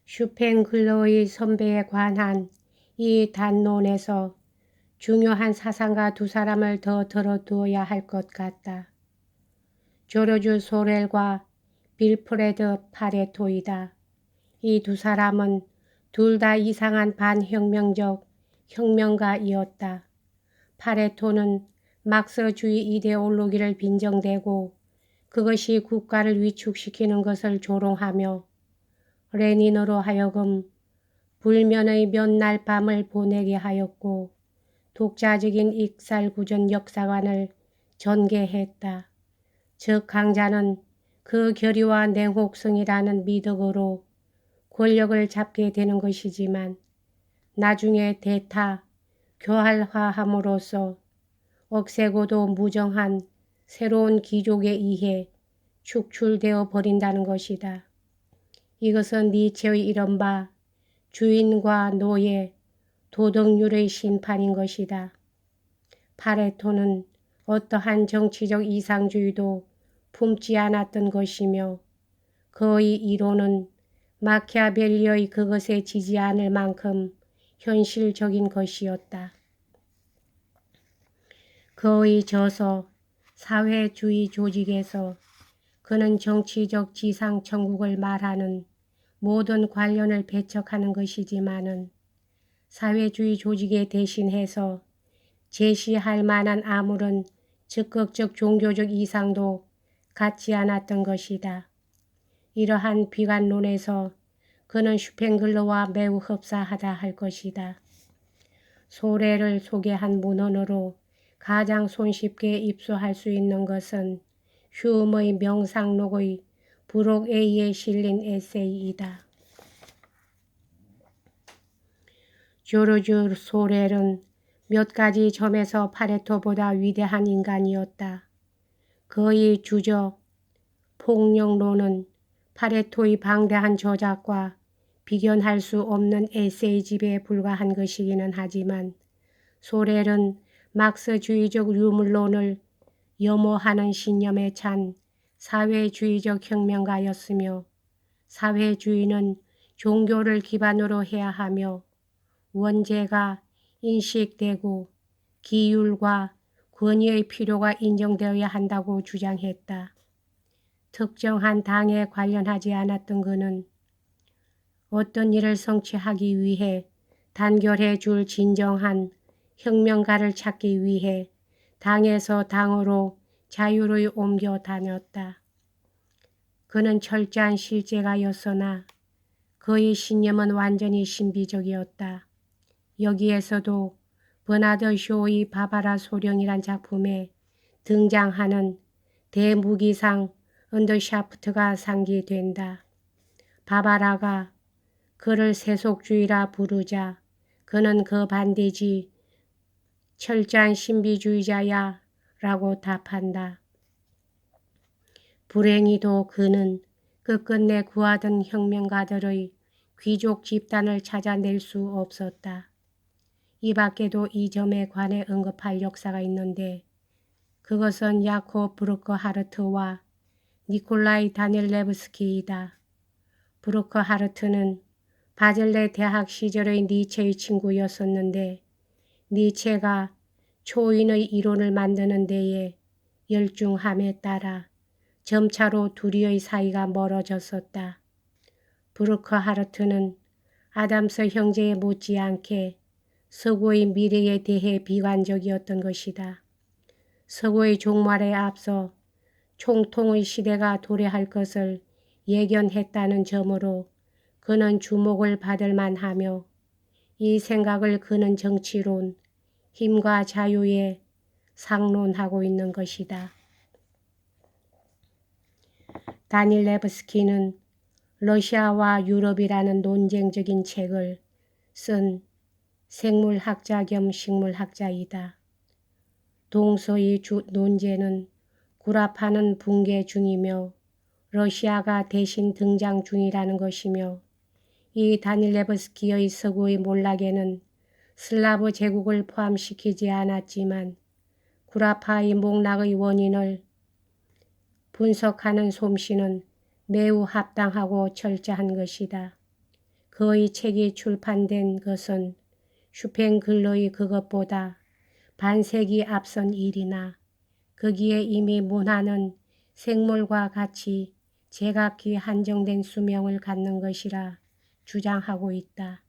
슈팽글러의 선배에 관한 이 단론에서 중요한 사상가 두 사람을 더 들어두어야 할 것 같다. 조르주 소렐과 빌프레드 파레토이다. 이 두 사람은 둘 다 이상한 반혁명적 혁명가이었다. 파레토는 막스주의 이데올로기를 빈정대고 그것이 국가를 위축시키는 것을 조롱하며 레닌으로 하여금 불면의 몇 날 밤을 보내게 하였고 독자적인 익살구전 역사관을 전개했다. 즉 강자는 그 결의와 냉혹성이라는 미덕으로 권력을 잡게 되는 것이지만 나중에 대타, 교활화함으로써 억세고도 무정한 새로운 기족에 의해 축출되어 버린다는 것이다. 이것은 니체의 이른바 주인과 노예, 도덕률의 심판인 것이다. 파레토는 어떠한 정치적 이상주의도 품지 않았던 것이며 그의 이론은 마키아벨리의 그것에 지지 않을 만큼 현실적인 것이었다. 그의 저서 사회주의 조직에서 그는 정치적 지상천국을 말하는 모든 관련을 배척하는 것이지만은 사회주의 조직에 대신해서 제시할 만한 아무런 적극적 종교적 이상도 갖지 않았던 것이다. 이러한 비관론에서 그는 슈팽글러와 매우 흡사하다 할 것이다. 소레를 소개한 문헌으로 가장 손쉽게 입수할 수 있는 것은 휴음의 명상록의 부록 A에 실린 에세이이다. 조르주 소렐은 몇 가지 점에서 파레토보다 위대한 인간이었다. 그의 주적, 폭력론은 파레토의 방대한 저작과 비견할 수 없는 에세이집에 불과한 것이기는 하지만 소렐은 막스주의적 유물론을 염호하는 신념에 찬 사회주의적 혁명가였으며 사회주의는 종교를 기반으로 해야 하며 원죄가 인식되고 기율과 권위의 필요가 인정되어야 한다고 주장했다. 특정한 당에 관련하지 않았던 그는 어떤 일을 성취하기 위해 단결해 줄 진정한 혁명가를 찾기 위해 당에서 당으로 자유로이 옮겨 다녔다. 그는 철저한 실제가였으나 그의 신념은 완전히 신비적이었다. 여기에서도 버나드 쇼의 바바라 소령이란 작품에 등장하는 대무기상 언더샤프트가 상기된다. 바바라가 그를 세속주의라 부르자 그는 그 반대지 철저한 신비주의자야 라고 답한다. 불행히도 그는 끝끝내 구하던 혁명가들의 귀족 집단을 찾아낼 수 없었다. 이 밖에도 이 점에 관해 언급할 역사가 있는데 그것은 야코 브루크하르트와 니콜라이 다닐레브스키이다. 브루크하르트는 바젤레 대학 시절의 니체의 친구였었는데 니체가 초인의 이론을 만드는 데에 열중함에 따라 점차로 둘이의 사이가 멀어졌었다. 브루크하르트는 아담스 형제에 못지않게 서구의 미래에 대해 비관적이었던 것이다. 서구의 종말에 앞서 총통의 시대가 도래할 것을 예견했다는 점으로 그는 주목을 받을 만하며 이 생각을 그는 정치론, 힘과 자유에 상론하고 있는 것이다. 다닐레브스키는 러시아와 유럽이라는 논쟁적인 책을 쓴 생물학자 겸 식물학자이다. 동서의 논제는 구라파는 붕괴 중이며 러시아가 대신 등장 중이라는 것이며 이 다닐레브스키의 서구의 몰락에는 슬라브 제국을 포함시키지 않았지만 구라파의 목락의 원인을 분석하는 솜씨는 매우 합당하고 철저한 것이다. 그의 책이 출판된 것은 슈팽글러의 그것보다 반세기 앞선 일이나 거기에 이미 문화는 생물과 같이 제각기 한정된 수명을 갖는 것이라 주장하고 있다.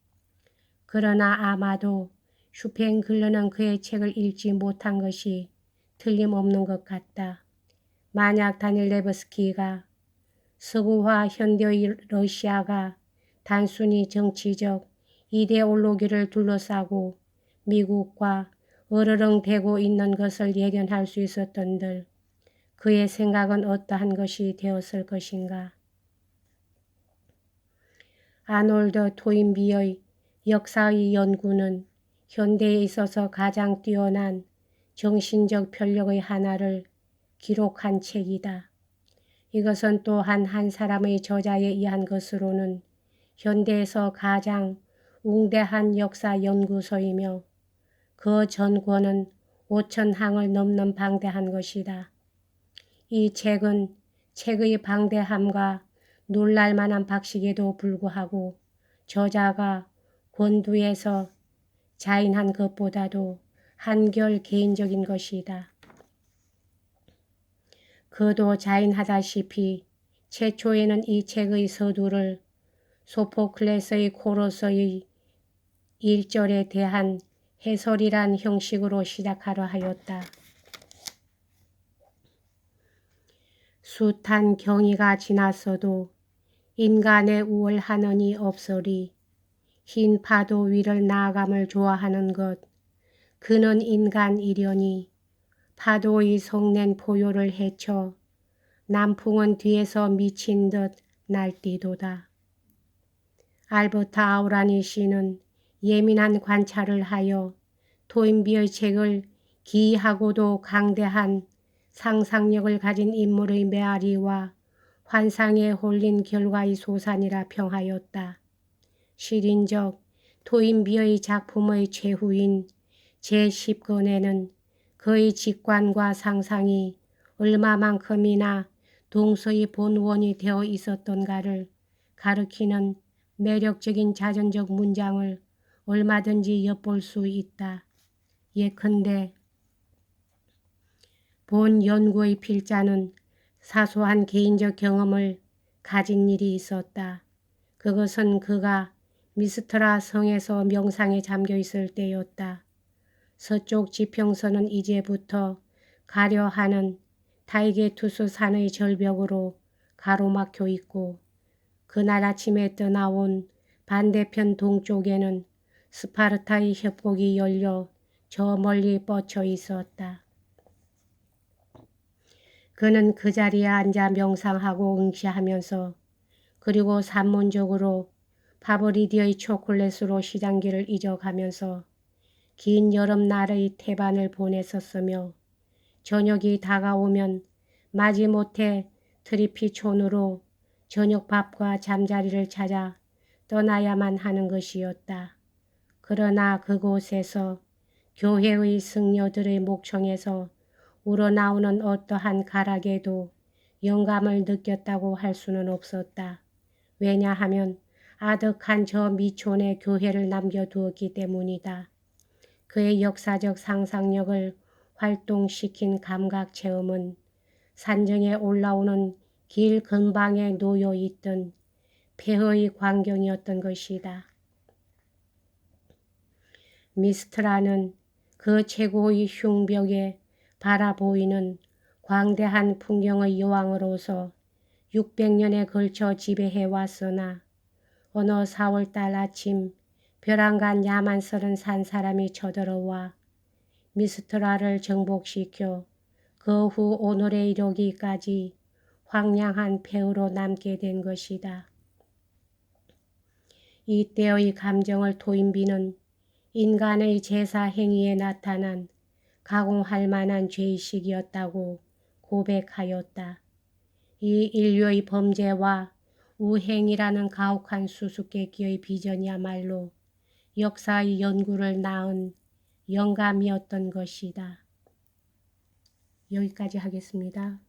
그러나 아마도 슈팽글러는 그의 책을 읽지 못한 것이 틀림없는 것 같다. 만약 다닐레브스키가 서구화 현대의 러시아가 단순히 정치적 이데올로기를 둘러싸고 미국과 으르렁대고 있는 것을 예견할 수 있었던들 그의 생각은 어떠한 것이 되었을 것인가. 아놀드 토인비의 역사의 연구는 현대에 있어서 가장 뛰어난 정신적 편력의 하나를 기록한 책이다. 이것은 또한 한 사람의 저자에 의한 것으로는 현대에서 가장 웅대한 역사 연구소이며 그 전권은 5,000항을 넘는 방대한 것이다. 이 책은 책의 방대함과 놀랄만한 박식에도 불구하고 저자가 권두에서 자인한 것보다도 한결 개인적인 것이다. 그도 자인하다시피 최초에는 이 책의 서두를 소포클레스의 코러스의 1절에 대한 해설이란 형식으로 시작하려 하였다. 숱한 경이가 지났어도 인간의 우월하느니 없으리. 흰 파도 위를 나아감을 좋아하는 것. 그는 인간이려니 파도의 성낸 포효를 헤쳐 남풍은 뒤에서 미친 듯 날뛰도다. 알버트 아우라니 씨는 예민한 관찰을 하여 토인비의 책을 기이하고도 강대한 상상력을 가진 인물의 메아리와 환상에 홀린 결과의 소산이라 평하였다. 실인적 토인비의 작품의 최후인 제10권에는 그의 직관과 상상이 얼마만큼이나 동서의 본원이 되어 있었던가를 가리키는 매력적인 자전적 문장을 얼마든지 엿볼 수 있다. 예컨대 본 연구의 필자는 사소한 개인적 경험을 가진 일이 있었다. 그것은 그가 미스트라 성에서 명상에 잠겨 있을 때였다. 서쪽 지평선은 이제부터 가려하는 타이게투스 산의 절벽으로 가로막혀 있고 그날 아침에 떠나온 반대편 동쪽에는 스파르타의 협곡이 열려 저 멀리 뻗쳐 있었다. 그는 그 자리에 앉아 명상하고 응시하면서 그리고 산문적으로 파브리디의 초콜릿으로 시장기를 잊어가면서 긴 여름날의 태반을 보냈었으며 저녁이 다가오면 마지못해 트리피촌으로 저녁밥과 잠자리를 찾아 떠나야만 하는 것이었다. 그러나 그곳에서 교회의 승려들의 목청에서 우러나오는 어떠한 가락에도 영감을 느꼈다고 할 수는 없었다. 왜냐하면 아득한 저 미촌에 교회를 남겨두었기 때문이다. 그의 역사적 상상력을 활동시킨 감각 체험은 산정에 올라오는 길 근방에 놓여 있던 폐허의 광경이었던 것이다. 미스트라는 그 최고의 흉벽에 바라보이는 광대한 풍경의 여왕으로서 600년에 걸쳐 지배해왔으나 어느 4월달 아침 벼랑간 야만스런 산 사람이 쳐들어와 미스트라를 정복시켜 그 후 오늘에 이르기까지 황량한 폐허로 남게 된 것이다. 이때의 감정을 토인비는 인간의 제사 행위에 나타난 가공할 만한 죄의식이었다고 고백하였다. 이 인류의 범죄와 우행이라는 가혹한 수수께끼의 비전이야말로 역사의 연구를 낳은 영감이었던 것이다. 여기까지 하겠습니다.